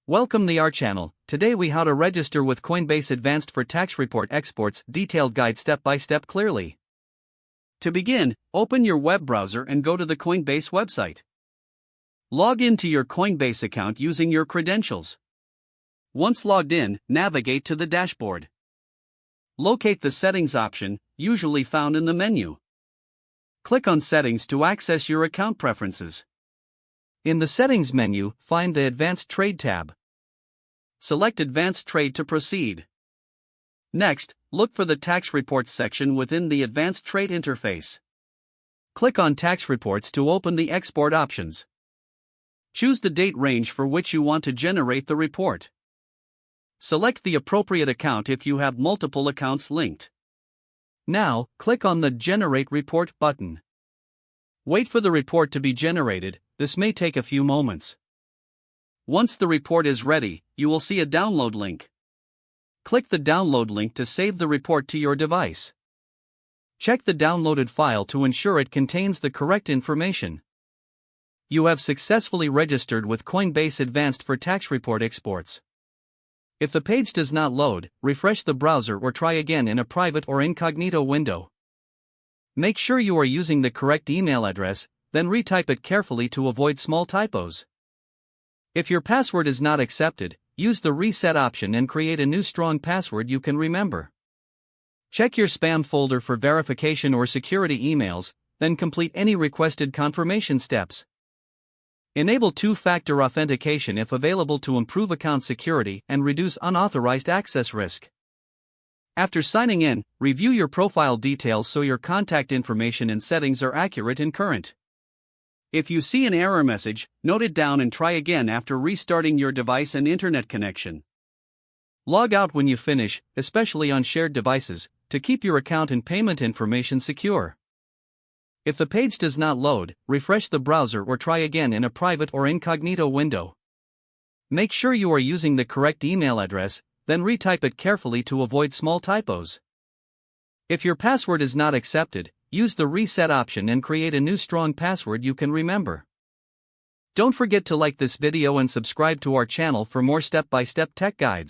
Welcome to our channel. Today we how to register with Coinbase Advanced for tax report exports, detailed guide step by step clearly. To begin, open your web browser and go to the Coinbase website. Log into your Coinbase account using your credentials. Once logged in, navigate to the dashboard. Locate the settings option, usually found in the menu. Click on Settings to access your account preferences. In the Settings menu, find the Advanced Trade tab. Select Advanced Trade to proceed. Next, look for the Tax Reports section within the Advanced Trade interface. Click on Tax Reports to open the export options. Choose the date range for which you want to generate the report. Select the appropriate account if you have multiple accounts linked. Now, click on the Generate Report button. Wait for the report to be generated. This may take a few moments. Once the report is ready, you will see a download link. Click the download link to save the report to your device. Check the downloaded file to ensure it contains the correct information. You have successfully registered with Coinbase Advanced for tax report exports. If the page does not load, refresh the browser or try again in a private or incognito window. Make sure you are using the correct email address, then retype it carefully to avoid small typos. If your password is not accepted, use the reset option and create a new strong password you can remember. Check your spam folder for verification or security emails, then complete any requested confirmation steps. Enable two-factor authentication if available to improve account security and reduce unauthorized access risk. After signing in, review your profile details so your contact information and settings are accurate and current. If you see an error message, note it down and try again after restarting your device and internet connection. Log out when you finish, especially on shared devices, to keep your account and payment information secure. If the page does not load, refresh the browser or try again in a private or incognito window. Make sure you are using the correct email address, then retype it carefully to avoid small typos. If your password is not accepted, use the reset option and create a new strong password you can remember. Don't forget to like this video and subscribe to our channel for more step-by-step tech guides.